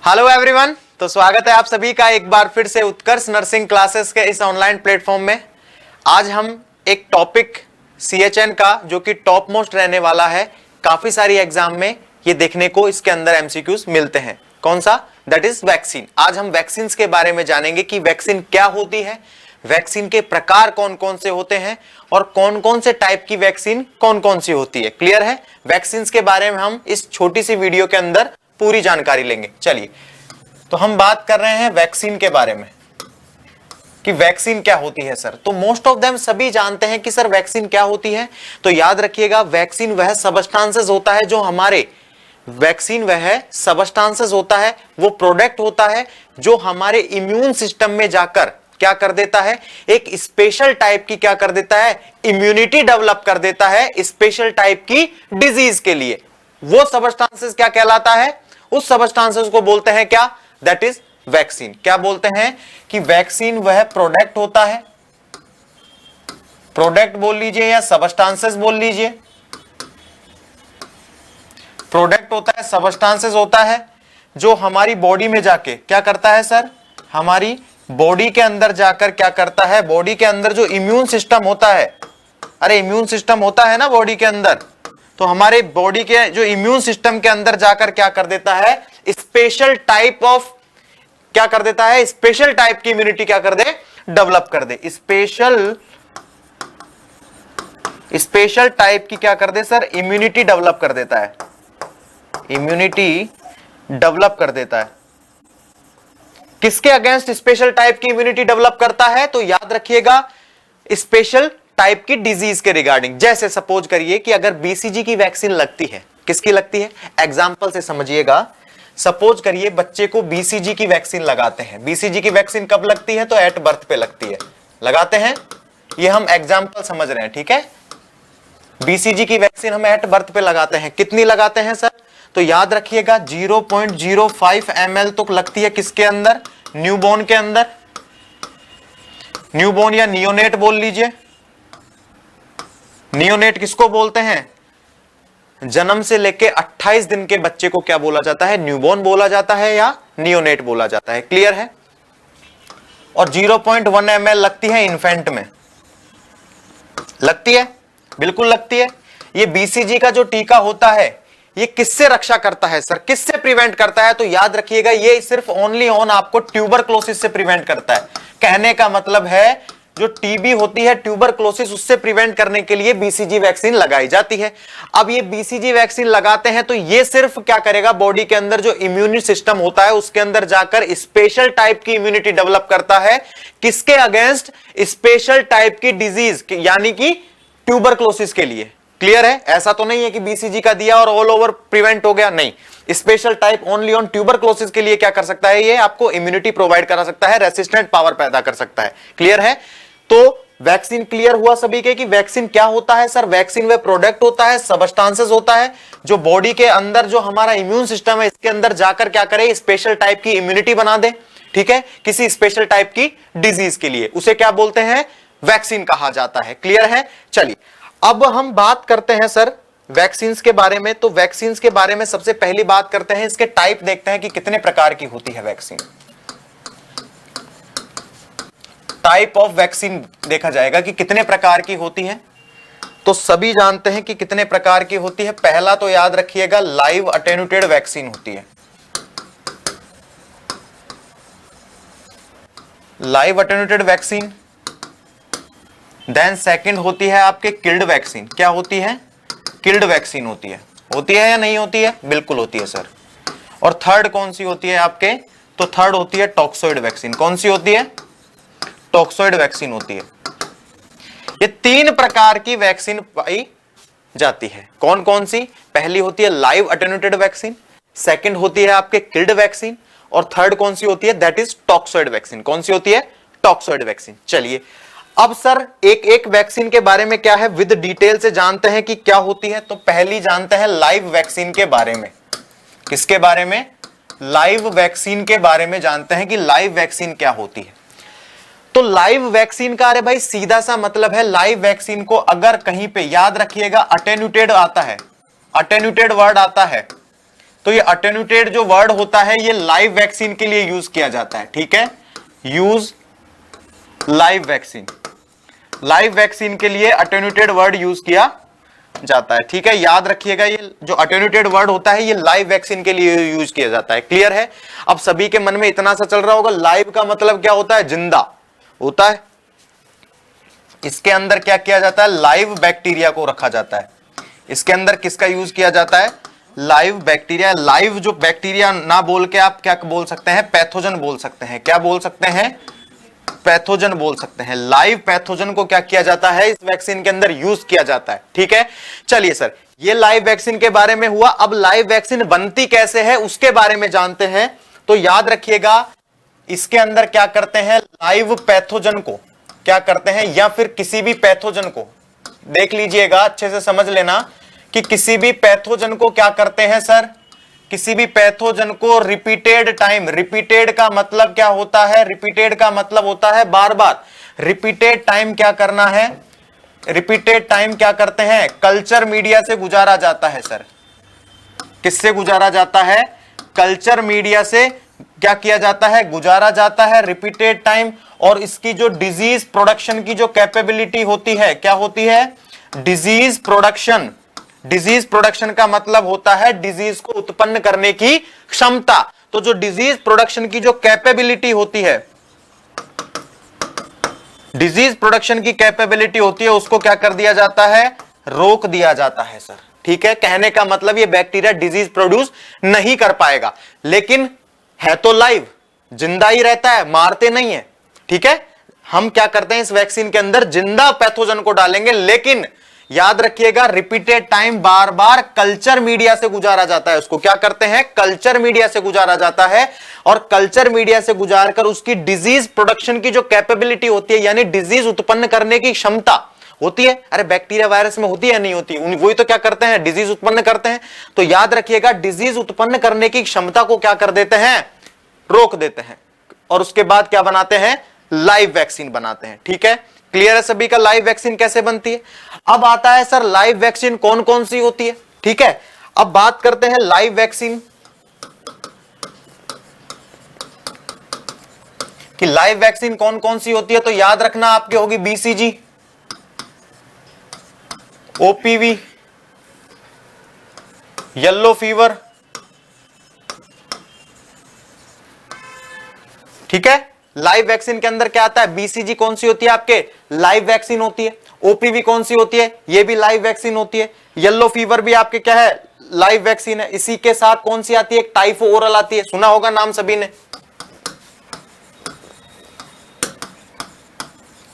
Hello everyone, तो स्वागत है आप सभी का एक बार फिर से उत्कर्ष नर्सिंग क्लासेस के इस ऑनलाइन प्लेटफॉर्म में। आज हम एक टॉपिक CHN का जो कि टॉप मोस्ट रहने वाला है, काफी सारी एग्जाम में ये देखने को इसके अंदर MCQs मिलते हैं। कौन सा? That is vaccine. आज हम वैक्सीन के बारे में जानेंगे कि वैक्सीन क्या होती है, वैक्सीन के प्रकार कौन कौन से होते हैं और कौन कौन से टाइप की वैक्सीन कौन कौन सी होती है। क्लियर है? वैक्सीन के बारे में हम इस छोटी सी वीडियो के अंदर पूरी जानकारी लेंगे। चलिए, तो हम बात कर रहे हैं वैक्सीन के बारे में कि वैक्सीन क्या होती है सर। तो मोस्ट ऑफ देम सभी जानते हैं कि सर वैक्सीन क्या होती है। तो याद रखिएगा, वैक्सीन वह सबस्टांसेस होता है जो हमारे वैक्सीन वह सबस्टांसेस होता है, वो प्रोडक्ट होता है जो हमारे इम्यून सिस्टम में जाकर क्या कर देता है, एक स्पेशल टाइप की क्या कर देता है, इम्यूनिटी डेवलप कर देता है स्पेशल टाइप की डिजीज के लिए। वो सबस्टांसेस क्या कहलाता है? उस सबस्टांसेस को बोलते हैं क्या? That is vaccine. क्या बोलते हैं कि वैक्सीन वह प्रोडक्ट होता है, प्रोडक्ट बोल लीजिए या सबस्टांसेस बोल लीजिए। प्रोडक्ट होता है, सबस्टांसेस होता है जो हमारी बॉडी में जाके क्या करता है सर, हमारी बॉडी के अंदर जाकर क्या करता है, बॉडी के अंदर जो इम्यून सिस्टम होता है, अरे इम्यून सिस्टम होता है ना बॉडी के अंदर, तो हमारे बॉडी के जो इम्यून सिस्टम के अंदर जाकर क्या कर देता है, स्पेशल टाइप ऑफ क्या कर देता है, स्पेशल टाइप की इम्यूनिटी क्या कर दे, डेवलप कर दे। स्पेशल टाइप की क्या कर दे सर, इम्यूनिटी डेवलप कर देता है, इम्यूनिटी डेवलप कर देता है। किसके अगेंस्ट स्पेशल टाइप की इम्यूनिटी डेवलप करता है? तो याद रखिएगा, स्पेशल टाइप की डिजीज के रिगार्डिंग। जैसे सपोज करिए कि अगर BCG की वैक्सीन लगती है, किसकी लगती है, एग्जांपल से समझिएगा। सपोज करिए बच्चे को BCG की वैक्सीन लगाते हैं। BCG की वैक्सीन कब लगती है? तो एट बर्थ पे लगती है, लगाते हैं। ये हम एग्जांपल समझ रहे हैं, ठीक है। BCG की वैक्सीन हम एट बर्थ पे लगाते हैं। कितनी लगाते हैं सर? तो याद रखिएगा 0.05 ml तो लगती है किसके अंदर, न्यूबॉर्न के अंदर। न्यूबॉर्न या नियोनेट बोल लीजिए। नियोनेट किसको बोलते हैं? जन्म से लेके 28 दिन के बच्चे को क्या बोला जाता है, न्यूबॉर्न बोला जाता है या नियोनेट बोला जाता है। क्लियर है? और 0.1 ml लगती है इन्फेंट में। लगती है, बिल्कुल लगती है। ये BCG का जो टीका होता है, ये किससे रक्षा करता है सर, किससे प्रिवेंट करता है? तो याद रखिएगा, ये सिर्फ ओनली ऑन आपको ट्यूबरक्लोसिस से प्रिवेंट करता है। कहने का मतलब है, जो TB होती है, ट्यूबरक्लोसिस, उससे प्रिवेंट करने के लिए BCG वैक्सीन लगाई जाती है। अब ये BCG वैक्सीन लगाते हैं तो ये सिर्फ क्या करेगा, बॉडी के अंदर जो इम्यून सिस्टम होता है उसके अंदर जाकर स्पेशल टाइप की इम्यूनिटी डेवलप करता है। किसके अगेंस्ट? स्पेशल टाइप की डिजीज, यानी कि ट्यूबरक्लोसिस के लिए। क्लियर है? ऐसा तो नहीं है कि BCG का दिया और ऑल ओवर प्रिवेंट हो गया, नहीं। Special type only on tuberculosis के लिए क्या कर सकता है, ये आपको इम्यूनिटी प्रोवाइड करा सकता है, रेसिस्टेंट पावर पैदा कर सकता है। क्लियर है? तो वैक्सीन क्लियर हुआ सभी के कि वैक्सीन क्या होता है सर। वैक्सीन वह प्रोडक्ट होता है, सबस्टांसेस होता है जो बॉडी के अंदर जो हमारा इम्यून सिस्टम है इसके अंदर जाकर क्या करे, स्पेशल टाइप की इम्यूनिटी बना दे, ठीक है, किसी स्पेशल टाइप की डिजीज के लिए। उसे क्या बोलते हैं, वैक्सीन कहा जाता है। क्लियर है? चलिए, अब हम बात करते हैं सर वैक्सीन्स के बारे में। तो वैक्सीन्स के बारे में सबसे पहली बात करते हैं, इसके टाइप देखते हैं कि कितने प्रकार की होती है वैक्सीन। टाइप ऑफ वैक्सीन देखा जाएगा कि कितने प्रकार की होती है। तो सभी जानते हैं कि कितने प्रकार की होती है। पहला तो याद रखिएगा, लाइव अटेन्यूटेड वैक्सीन होती है। Live attenuated vaccine. Then second होती है आपके किल्ड वैक्सीन। क्या होती है? किल्ड वैक्सीन होती है। होती है या नहीं होती है? बिल्कुल होती है सर। और थर्ड कौन सी होती है आपके? तो थर्ड होती है टॉक्सोइड वैक्सीन। कौन सी होती है? टॉक्सोइड वैक्सीन होती है। ये तीन प्रकार की वैक्सीन पाई जाती है। कौन कौन सी? पहली होती है लाइव अटेन्यूटेड वैक्सीन, सेकंड होती है आपके किल्ड वैक्सीन, और थर्ड कौन सी होती है? That is toxoid vaccine. कौन सी होती है? Toxoid vaccine. चलिए, अब सर एक एक वैक्सीन के बारे में क्या है विद डिटेल से जानते हैं कि क्या होती है। तो पहली जानते हैं लाइव वैक्सीन के बारे में। किसके बारे में? लाइव वैक्सीन के बारे में जानते हैं कि लाइव वैक्सीन क्या होती है। तो लाइव वैक्सीन का, अरे भाई सीधा सा मतलब है, लाइव वैक्सीन को अगर कहीं पे याद रखिएगा अटेन्यूटेड आता है, अटेन्यूटेड वर्ड आता है, तो ये अटेन्यूटेड जो वर्ड होता है ये लाइव वैक्सीन के लिए यूज किया जाता है, ठीक है, use live vaccine, live vaccine के लिए अटेन्यूटेड वर्ड यूज किया जाता है, ठीक है। याद रखिएगा ये जो अटेन्यूटेड वर्ड होता है ये लाइव वैक्सीन के लिए यूज किया जाता है। क्लियर है? अब सभी के मन में इतना सा चल रहा होगा, लाइव का मतलब क्या होता है? जिंदा होता है। इसके अंदर क्या किया जाता है? लाइव बैक्टीरिया को रखा जाता है। इसके अंदर किसका यूज किया जाता है? Live bacteria. लाइव जो बैक्टीरिया ना बोल के आप क्या बोल सकते हैं? पैथोजन बोल सकते हैं। क्या बोल सकते हैं? पैथोजन बोल सकते हैं। लाइव पैथोजन को क्या किया जाता है? इस वैक्सीन के अंदर यूज किया जाता है, ठीक है। चलिए सर, ये लाइव वैक्सीन के बारे में हुआ। अब लाइव वैक्सीन बनती कैसे है उसके बारे में जानते हैं। तो याद रखिएगा, इसके अंदर क्या करते हैं? लाइव पैथोजन को क्या करते हैं, या फिर किसी भी पैथोजन को, देख लीजिएगा अच्छे से समझ लेना कि किसी भी पैथोजन को क्या करते हैं सर? किसी भी पैथोजन को रिपीटेड टाइम, रिपीटेड का मतलब क्या होता है? रिपीटेड का मतलब होता है बार बार। रिपीटेड टाइम क्या करना है? रिपीटेड टाइम क्या करते हैं? कल्चर मीडिया से गुजारा जाता है सर। किससे गुजारा जाता है? कल्चर मीडिया से क्या किया जाता है? गुजारा जाता है रिपीटेड टाइम। और इसकी जो डिजीज प्रोडक्शन की जो कैपेबिलिटी होती है, क्या होती है? Disease production. डिजीज प्रोडक्शन का मतलब होता है डिजीज को उत्पन्न करने की क्षमता। तो जो डिजीज प्रोडक्शन की जो कैपेबिलिटी होती है, डिजीज प्रोडक्शन की कैपेबिलिटी होती है, उसको क्या कर दिया जाता है? रोक दिया जाता है सर, ठीक है। कहने का मतलब ये बैक्टीरिया डिजीज प्रोड्यूस नहीं कर पाएगा, लेकिन है तो लाइव, जिंदा ही रहता है, मारते नहीं है, ठीक है। हम क्या करते हैं? इस वैक्सीन के अंदर जिंदा पैथोजन को डालेंगे, लेकिन याद रखिएगा रिपीटेड टाइम बार बार कल्चर मीडिया से गुजारा जाता है। उसको क्या करते हैं? कल्चर मीडिया से गुजारा जाता है। और कल्चर मीडिया से गुजार कर उसकी डिजीज प्रोडक्शन की जो कैपेबिलिटी होती है, यानी डिजीज उत्पन्न करने की क्षमता होती है। अरे बैक्टीरिया वायरस में होती है नहीं होती? वही तो क्या करते हैं? डिजीज उत्पन्न करते हैं। तो याद रखिएगा डिजीज उत्पन्न करने की क्षमता को क्या कर देते हैं? रोक देते हैं। और उसके बाद क्या बनाते हैं? लाइव वैक्सीन बनाते हैं, ठीक है। क्लियर है सभी का? लाइव वैक्सीन कैसे बनती है। अब आता है सर लाइव वैक्सीन कौन कौन सी होती है, ठीक है। अब बात करते हैं लाइव वैक्सीन कि लाइव वैक्सीन कौन कौन सी होती है। तो याद रखना आपके होगी बीसीजी, ओपीवी, येलो फीवर, ठीक है। लाइव वैक्सीन के अंदर क्या आता है? बीसीजी कौन सी होती है आपके? लाइव वैक्सीन होती है। ओपीवी कौन सी होती है? ये भी लाइव वैक्सीन होती है। येलो फीवर भी आपके क्या है? लाइव वैक्सीन है। इसी के साथ कौन सी आती है? टाइफो ओरल आती है, सुना होगा नाम सभी ने।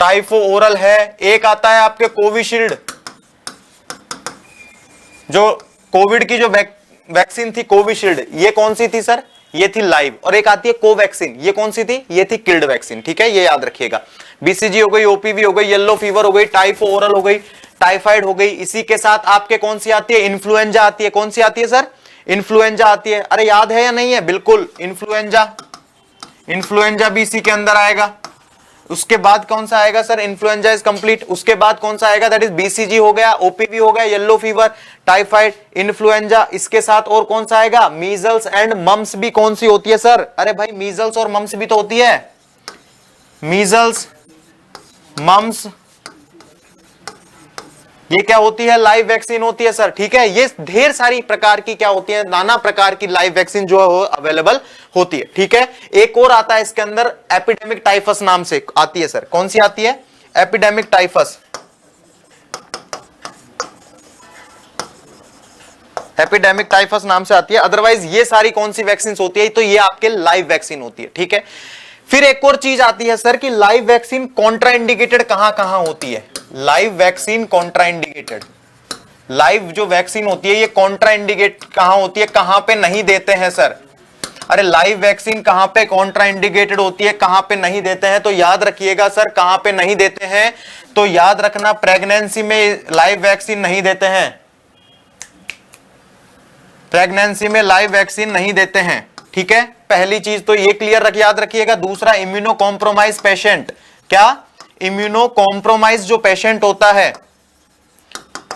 टाइफो ओरल है। एक आता है आपके कोविशील्ड, जो कोविड की जो वैक्सीन थी कोविशील्ड, ये कौन सी थी सर? ये थी लाइव। और एक आती है कोवैक्सीन, ये कौन सी थी? ये थी किल्ड वैक्सीन, ठीक है। ये याद रखिएगा। बीसीजी हो गई, ओपीवी हो गई, येलो फीवर हो गई, टाइफो ओरल हो गई, टाइफाइड हो गई। इसी के साथ आपके कौन सी आती है? इन्फ्लुएंजा आती है। कौन सी आती है सर? इन्फ्लुएंजा आती है। अरे याद है या नहीं है? बिल्कुल इन्फ्लुएंजा, इन्फ्लुएंजा भी इसी के अंदर आएगा। उसके बाद कौन सा आएगा सर? Influenza is complete. उसके बाद कौन सा आएगा? दैट इज बीसीजी हो गया, ओपीवी हो गया, येलो फीवर, टाइफाइड, इन्फ्लुएंजा। इसके साथ और कौन सा आएगा? मीजल्स एंड मम्स भी कौन सी होती है सर? अरे भाई मीजल्स और मम्स भी तो होती है। मीजल्स, मम्स, ये क्या होती है? लाइव वैक्सीन होती है सर, ठीक है। ये ढेर सारी प्रकार की क्या होती है? नाना प्रकार की लाइव वैक्सीन जो है अवेलेबल होती है, ठीक है। एक और आता है इसके अंदर, एपिडेमिक टाइफस नाम से आती है सर। कौन सी आती है? Epidemic typhus. एपिडेमिक टाइफस नाम से आती है। अदरवाइज ये सारी कौन सी वैक्सीन होती है? तो ये आपके लाइव वैक्सीन होती है, ठीक है। फिर एक और चीज आती है सर कि लाइव वैक्सीन कॉन्ट्राइंडिकेटेड कहां कहां होती है। लाइव वैक्सीन कॉन्ट्राइंडिकेटेड, लाइव जो वैक्सीन होती है ये कॉन्ट्राइंडिकेट कहां होती है? कहां पे नहीं देते हैं सर? अरे लाइव वैक्सीन कहां पे कॉन्ट्राइंडिकेटेड होती है, कहां पे नहीं देते हैं? तो याद रखिएगा सर कहां पे नहीं देते हैं। तो याद रखना प्रेगनेंसी में लाइव वैक्सीन नहीं देते हैं। प्रेगनेंसी में लाइव वैक्सीन नहीं देते हैं, ठीक है। पहली चीज तो ये क्लियर याद रखिएगा। दूसरा, इम्यूनो कॉम्प्रोमाइज पेशेंट, क्या? इम्यूनो कॉम्प्रोमाइज जो पेशेंट होता है,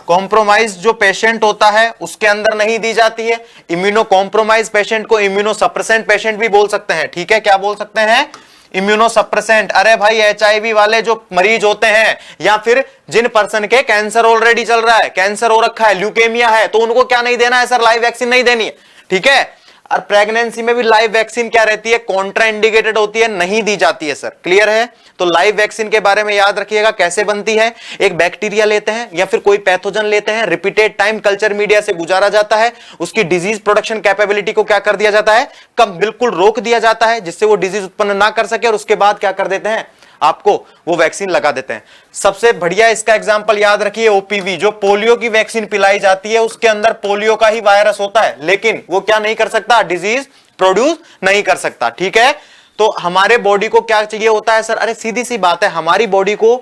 कॉम्प्रोमाइज जो पेशेंट होता है उसके अंदर नहीं दी जाती है। इम्यूनो कॉम्प्रोमाइज पेशेंट को इम्यूनो सप्रेसेंट पेशेंट भी बोल सकते हैं, ठीक है, क्या बोल सकते हैं, इम्यूनो सप्रेसेंट। अरे भाई HIV वाले जो मरीज होते हैं या फिर जिन पर्सन के कैंसर ऑलरेडी चल रहा है, कैंसर हो रखा है, ल्यूकेमिया है, तो उनको क्या नहीं देना है सर, लाइव वैक्सीन नहीं देनी है, ठीक है। और प्रेगनेंसी में भी लाइव वैक्सीन क्या रहती है, कॉन्ट्राइंडिकेटेड होती है, नहीं दी जाती है सर, क्लियर है। तो लाइव वैक्सीन के बारे में याद रखिएगा कैसे बनती है। एक बैक्टीरिया लेते हैं या फिर कोई पैथोजन लेते हैं, रिपीटेड टाइम कल्चर मीडिया से गुजारा जाता है, उसकी डिजीज प्रोडक्शन कैपेबिलिटी को क्या कर दिया जाता है, कम बिल्कुल रोक दिया जाता है, जिससे वो डिजीज उत्पन्न ना कर सके, और उसके बाद क्या कर देते हैं, आपको वो वैक्सीन लगा देते हैं। सबसे बढ़िया इसका एग्जांपल याद रखिए OPV, जो पोलियो की वैक्सीन पिलाई जाती है, उसके अंदर पोलियो का ही वायरस होता है, लेकिन वो क्या नहीं कर सकता, डिजीज प्रोड्यूस नहीं कर सकता, ठीक है। तो हमारे बॉडी को क्या चाहिए होता है सर, अरे सीधी सी बात है, हमारी बॉडी को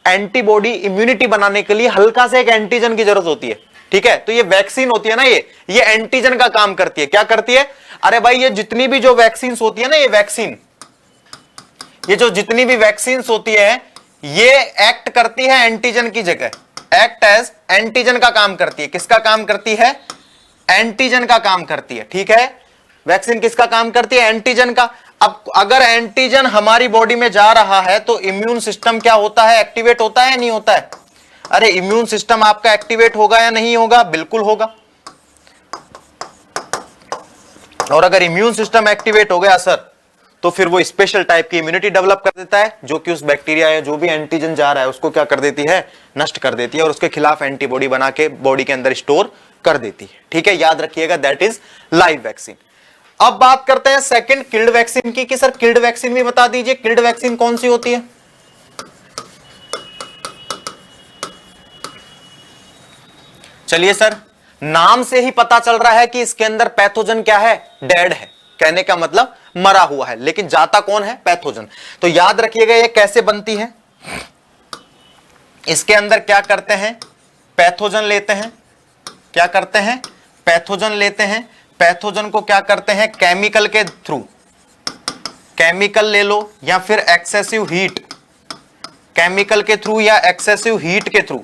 एंटीबॉडी इम्यूनिटी बनाने के लिए हल्का से एक एंटीजन की जरूरत होती है, ठीक है। तो ये वैक्सीन होती है ना, ये एंटीजन का काम करती है। क्या करती है, अरे भाई ये जितनी भी जो वैक्सीन होती है ना, ये जो जितनी भी वैक्सीन होती है, ये एक्ट करती है एंटीजन की जगह, एक्ट एज एंटीजन का काम करती है। किसका काम करती है, एंटीजन का काम करती है, ठीक है। वैक्सीन किसका काम करती है, एंटीजन का। अब अगर एंटीजन हमारी बॉडी में जा रहा है तो इम्यून सिस्टम क्या होता है, एक्टिवेट होता है या नहीं होता है। अरे इम्यून सिस्टम आपका एक्टिवेट होगा या नहीं होगा, बिल्कुल होगा। और अगर इम्यून सिस्टम एक्टिवेट हो गया सर, तो फिर वो स्पेशल टाइप की इम्यूनिटी डेवलप कर देता है, जो कि उस बैक्टीरिया या जो भी एंटीजन जा रहा है उसको क्या कर देती है, नष्ट कर देती है, और उसके खिलाफ एंटीबॉडी बना के बॉडी के अंदर स्टोर कर देती है, ठीक है। याद रखिएगा दैट इज लाइव वैक्सीन। अब बात करते हैं सेकंड किल्ड वैक्सीन की, कि सर किल्ड वैक्सीन भी बता दीजिए, किल्ड वैक्सीन कौन सी होती है। चलिए सर, नाम से ही पता चल रहा है कि इसके अंदर पैथोजन क्या है, डेड है, कहने का मतलब मरा हुआ है, लेकिन जाता कौन है, पैथोजन। तो याद रखिएगा ये कैसे बनती है। इसके अंदर क्या करते हैं, पैथोजन लेते हैं, क्या करते हैं, पैथोजन लेते हैं। पैथोजन को क्या करते हैं, केमिकल के थ्रू, केमिकल ले लो या फिर एक्सेसिव हीट, केमिकल के थ्रू या एक्सेसिव हीट के थ्रू,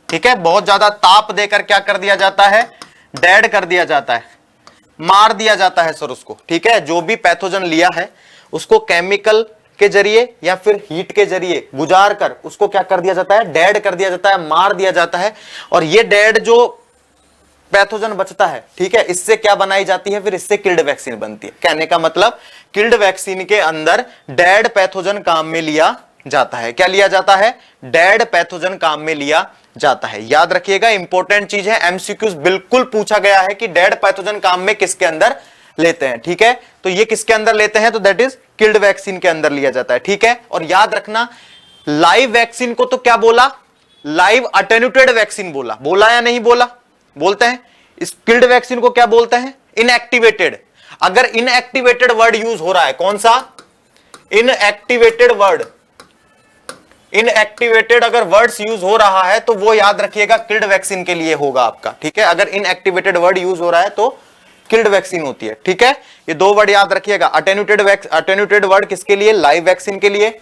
ठीक है, बहुत ज्यादा ताप देकर क्या कर दिया जाता है, डेड कर दिया जाता है, मार दिया जाता है सर उसको, ठीक है। जो भी पैथोजन लिया है उसको केमिकल के जरिए या फिर हीट के जरिए गुजार कर उसको क्या कर दिया जाता है, डेड कर दिया जाता है, मार दिया जाता है। और ये डेड जो पैथोजन बचता है, ठीक है, इससे क्या बनाई जाती है, फिर इससे किल्ड वैक्सीन बनती है। कहने का मतलब किल्ड वैक्सीन के अंदर डेड पैथोजन काम में लिया जाता है। क्या लिया जाता है, डेड पैथोजन काम में लिया जाता है। याद रखिएगा इंपॉर्टेंट चीज है, एमसीक्यूज बिल्कुल पूछा गया है कि डेड पैथोजन काम में किसके अंदर लेते हैं, ठीक है। तो ये किसके अंदर लेते हैं, तो दैट इज किल्ड वैक्सीन के अंदर लिया जाता है, ठीक है। और याद रखना लाइव वैक्सीन को तो क्या बोला, लाइव अटेन्यूटेड वैक्सीन बोला, बोला या नहीं बोला, बोलते हैं। इस किल्ड वैक्सीन को क्या बोलते हैं, इनएक्टिवेटेड। अगर इनएक्टिवेटेड वर्ड यूज हो रहा है, कौन सा, इनएक्टिवेटेड वर्ड, इनएक्टिवेटेड अगर वर्ड्स यूज हो रहा है तो वो याद रखिएगा किल्ड वैक्सीन के लिए होगा आपका, ठीक है। अगर इनएक्टिवेटेड वर्ड यूज हो रहा है तो किल्ड वैक्सीन होती है, ठीक है। ये दो वर्ड याद रखिएगा, अटेन्यूटेड वर्ड किसके लिए, लाइव वैक्सीन के लिए,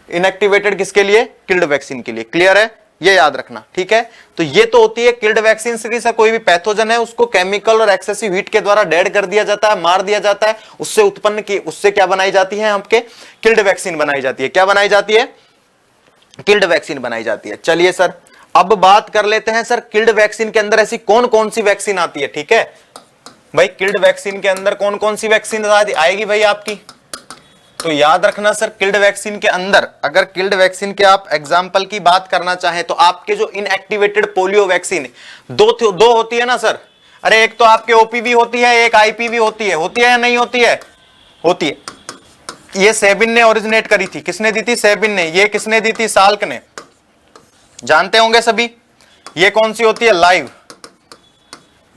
इनएक्टिवेटेड किसके लिए, किल्ड वैक्सीन के लिए, क्लियर है, ये याद रखना, ठीक है। तो ये तो होती है किल्ड वैक्सीन से, कोई भी पैथोजन है उसको केमिकल और एक्सेसिव हीट के द्वारा डेड कर दिया जाता है, मार दिया जाता है, उससे उत्पन्न की, उससे क्या बनाई जाती है, आपके किल्ड वैक्सीन बनाई जाती है। क्या बनाई जाती है, किल्ड वैक्सीन बनाई जाती है। चलिए सर अब बात कर लेते हैं सर किल्ड वैक्सीन के अंदर ऐसी कौन कौन सी वैक्सीन आती है, ठीक है भाई। किल्ड वैक्सीन के अंदर कौन कौन सी वैक्सीन आएगी भाई आपकी, तो याद रखना सर किल्ड वैक्सीन के अंदर, अगर किल्ड वैक्सीन के आप एग्जांपल की बात करना चाहें तो आपके जो इनएक्टिवेटेड पोलियो वैक्सीन दो होती है ना सर। अरे एक तो आपके ओपीवी होती है, एक आईपीवी होती है या नहीं होती है, होती है। ये सेबिन ने ओरिजिनेट करी थी, किसने दी थी, सेबिन ने। ये किसने दी थी, साल्क ने, जानते होंगे सभी। ये कौन सी होती है, लाइव।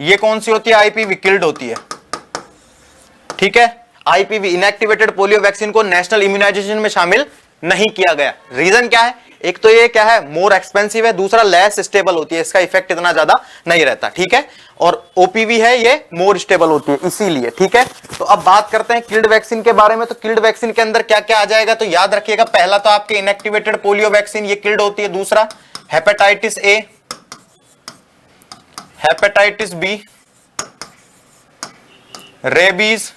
ये कौन सी होती है, आईपीवी, किल्ड होती है, ठीक है। आईपीवी इनएक्टिवेटेड पोलियो वैक्सीन को नेशनल इम्यूनाइजेशन में शामिल नहीं किया गया। रीजन क्या है, एक तो ये क्या है, मोर एक्सपेंसिव है, दूसरा लेस स्टेबल होती है, इसका इफेक्ट इतना ज्यादा नहीं रहता, ठीक है। और ओपीवी है, ये मोर स्टेबल होती है इसीलिए, ठीक है। तो अब बात करते हैं किल्ड वैक्सीन के बारे में। तो किल्ड वैक्सीन के अंदर क्या क्या आ जाएगा, तो याद रखिएगा पहला तो आपके इनएक्टिवेटेड पोलियो वैक्सीन, ये किल्ड होती है। दूसरा hepatitis A, hepatitis B, rabies,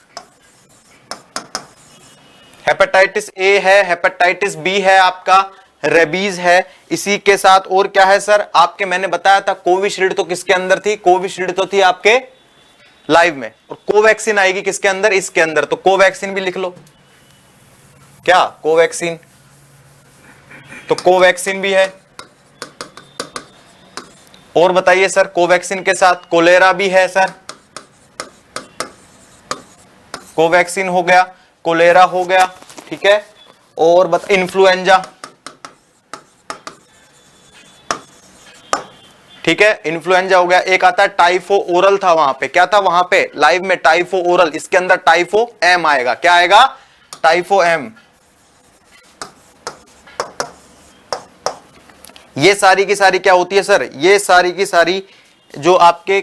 hepatitis A है, हेपेटाइटिस बी है, आपका रेबीज है। इसी के साथ और क्या है सर, आपके मैंने बताया था कोविशील्ड तो किसके अंदर थी, कोविशील्ड तो थी आपके लाइव में, और कोवैक्सीन आएगी किसके अंदर, इसके अंदर, तो कोवैक्सीन भी लिख लो। क्या कोवैक्सीन, तो कोवैक्सीन भी है। और बताइए सर, कोवैक्सीन के साथ कोलेरा भी है सर, कोवैक्सीन हो गया, कोलेरा हो गया, ठीक है। और बता, इन्फ्लुएंजा, ठीक है, इन्फ्लुएंजा हो गया। एक आता है टाइफो ओरल था वहां पे, क्या था वहां पे लाइव में, टाइफो ओरल, इसके अंदर टाइफो एम आएगा, क्या आएगा, टाइफो एम। ये सारी की सारी क्या होती है सर, ये सारी की सारी जो आपके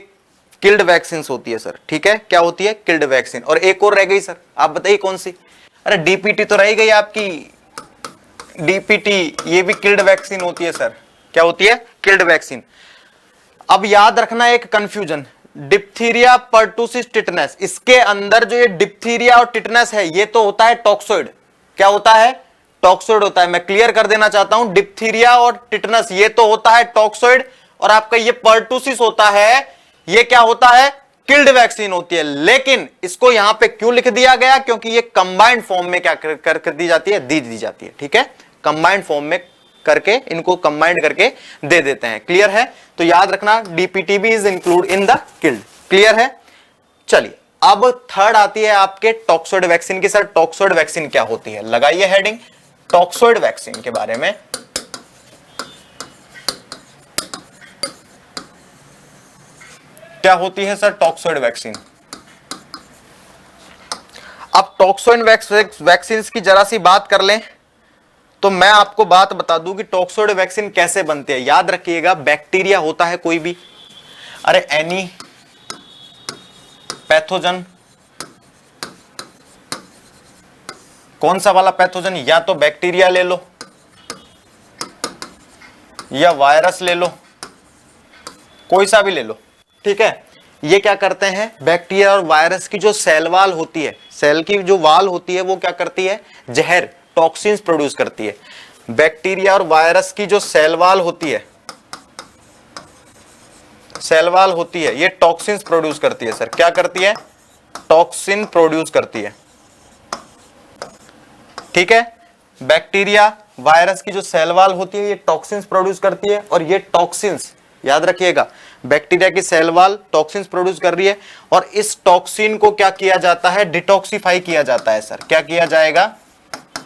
किल्ड वैक्सीन होती है सर, ठीक है, क्या होती है, किल्ड वैक्सीन। और एक और रह गई सर, आप बताइए कौन सी, अरे डीपीटी तो रह गई आपकी, डीपीटी, ये भी किल्ड वैक्सीन होती है सर, क्या होती है, किल्ड वैक्सीन। अब याद रखना एक कंफ्यूजन, डिप्थीरिया, पर्टुसिस, टिटनेस, इसके अंदर जो ये डिप्थीरिया और टिटनेस है ये तो होता है टॉक्सोइड, क्या होता है, टॉक्सोइड होता है। मैं क्लियर कर देना चाहता हूं, डिप्थीरिया और टिटनेस ये तो होता है टॉक्सोइड, और आपका ये पर्टुसिस होता है, ये क्या होता है, किल्ड वैक्सीन होती है। लेकिन इसको यहां पे क्यों लिख दिया गया, क्योंकि ये कंबाइंड फॉर्म में क्या कर दी जाती है, दी जाती है, ठीक है, कंबाइंड फॉर्म में करके इनको कंबाइंड करके दे देते हैं। क्लियर है, तो याद रखना डीपीटी भी is include in the killed. Clear है, चलिए अब थर्ड आती है आपके टॉक्सोइड वैक्सीन की। सर टॉक्सोइड वैक्सीन क्या होती है, लगाइए हेडिंग टॉक्सोइड वैक्सीन के बारे में। क्या होती है सर टॉक्सोइड वैक्सीन। अब टॉक्सोइड वैक्सीन की जरा सी बात कर लें तो मैं आपको बात बता दूं कि टॉक्सोइड वैक्सीन कैसे बनती है। याद रखिएगा, बैक्टीरिया होता है कोई भी, अरे एनी पैथोजन, कौन सा वाला पैथोजन, या तो बैक्टीरिया ले लो या वायरस ले लो, कोई सा भी ले लो, ठीक है। ये क्या करते हैं, बैक्टीरिया और वायरस की जो सेल वाल होती है, सेल की जो वाल होती है वो क्या करती है, जहर, टॉक्सिन्स प्रोड्यूस करती है। बैक्टीरिया और वायरस की जो सेल वाल होती है, सेल वाल होती है, ये टॉक्सिन्स प्रोड्यूस करती है। सर क्या करती है, टॉक्सिन प्रोड्यूस करती है, ठीक है। बैक्टीरिया वायरस की जो सेल वाल होती है ये टॉक्सिन्स प्रोड्यूस करती है, और ये टॉक्सिन्स याद रखिएगा, बैक्टीरिया की सेल वाल टॉक्सिन्स प्रोड्यूस कर रही है, और इस टॉक्सिन को क्या किया जाता है, डिटॉक्सिफाई किया जाता है। सर क्या किया जाएगा,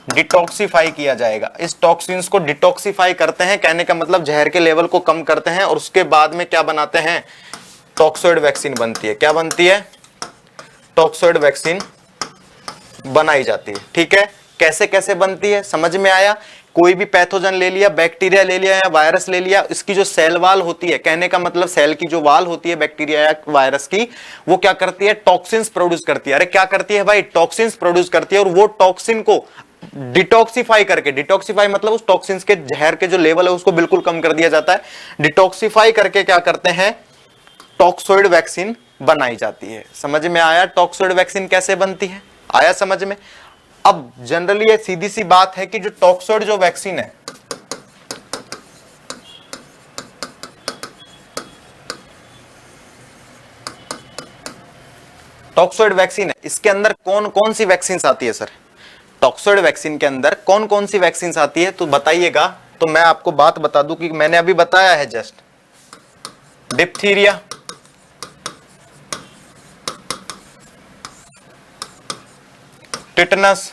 डिटॉक्सिफाई किया जाएगा। इस टॉक्सिन्स को डिटॉक्सिफाई करते हैं, कहने का मतलब जहर के लेवल को कम करते हैं, और उसके बाद में क्या बनाते हैं, टॉक्सोइड वैक्सीन बनती है। क्या बनती है, टॉक्सोइड वैक्सीन बनाई जाती है, ठीक है। कैसे कैसे बनती है समझ में आया। कोई भी पैथोजन ले लिया, बैक्टीरिया ले लिया या वायरस ले लिया, इसकी जो सेल वाल होती है, कहने का मतलब सेल की जो वाल होती है बैक्टीरिया या वायरस की, वो क्या करती है, टॉक्सिन्स प्रोड्यूस करती है। अरे क्या करती है भाई, टॉक्सिन्स प्रोड्यूस करती है, और वो टॉक्सिन को डिटॉक्सिफाई करके, डिटॉक्सिफाई मतलब उस टॉक्सिन्स के जहर के जो लेवल है उसको बिल्कुल कम कर दिया जाता है। डिटॉक्सिफाई करके क्या करते हैं, टॉक्सोइड वैक्सीन बनाई जाती है। समझ में आया टॉक्सोइड वैक्सीन कैसे बनती है, आया समझ में। अब जनरली ये सीधी सी बात है कि जो टॉक्सोइड जो वैक्सीन है, टॉक्सोइड वैक्सीन है, इसके अंदर कौन कौन सी वैक्सीन आती है। सर टॉक्सोइड वैक्सीन के अंदर कौन कौन सी वैक्सीन आती है तो बताइएगा। तो मैं आपको बात बता दूं कि मैंने अभी बताया है जस्ट, डिप्थीरिया, टिटनस,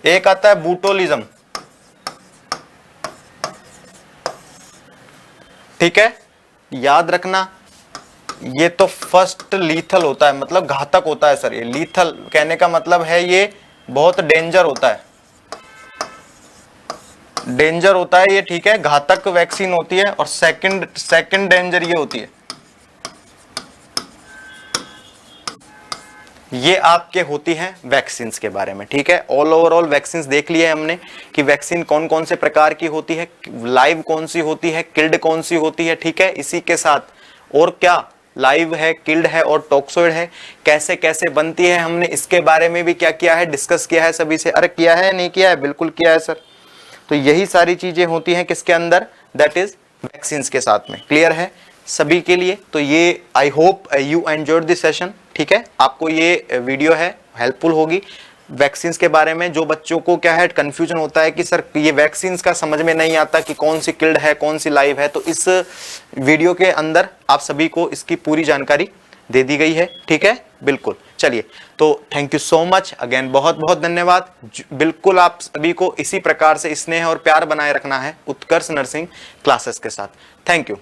एक आता है बूटोलिज्म, ठीक है। याद रखना ये तो फर्स्ट लीथल होता है, मतलब घातक होता है। सर ये लीथल कहने का मतलब है ये बहुत डेंजर होता है, डेंजर होता है ये, ठीक है, घातक वैक्सीन होती है। और सेकंड डेंजर ये होती है, ये आपके होती हैं वैक्सीन के बारे में, ठीक है। ऑल ओवरऑल वैक्सीन देख लिए हमने कि वैक्सीन कौन कौन से प्रकार की होती है, लाइव कौन सी होती है, किल्ड कौन सी होती है, ठीक है। इसी के साथ और क्या लाइव है, किल्ड है और टॉक्सोइड है, कैसे कैसे बनती है, हमने इसके बारे में भी क्या किया है, डिस्कस किया है सभी से। अरे किया है नहीं किया है, बिल्कुल किया है सर। तो यही सारी चीजें होती हैं किसके अंदर, दैट इज वैक्सीन के साथ में। क्लियर है सभी के लिए। तो ये I hope you enjoyed this session, ठीक है। आपको ये वीडियो है हेल्पफुल होगी वैक्सीन के बारे में। जो बच्चों को क्या है कंफ्यूजन होता है कि सर ये वैक्सीन का समझ में नहीं आता कि कौन सी किल्ड है कौन सी लाइव है, तो इस वीडियो के अंदर आप सभी को इसकी पूरी जानकारी दे दी गई है, ठीक है। बिल्कुल, चलिए तो thank you so much again, बहुत बहुत धन्यवाद। बिल्कुल आप सभी को इसी प्रकार से स्नेह और प्यार बनाए रखना है उत्कर्ष नर्सिंग क्लासेस के साथ। Thank you.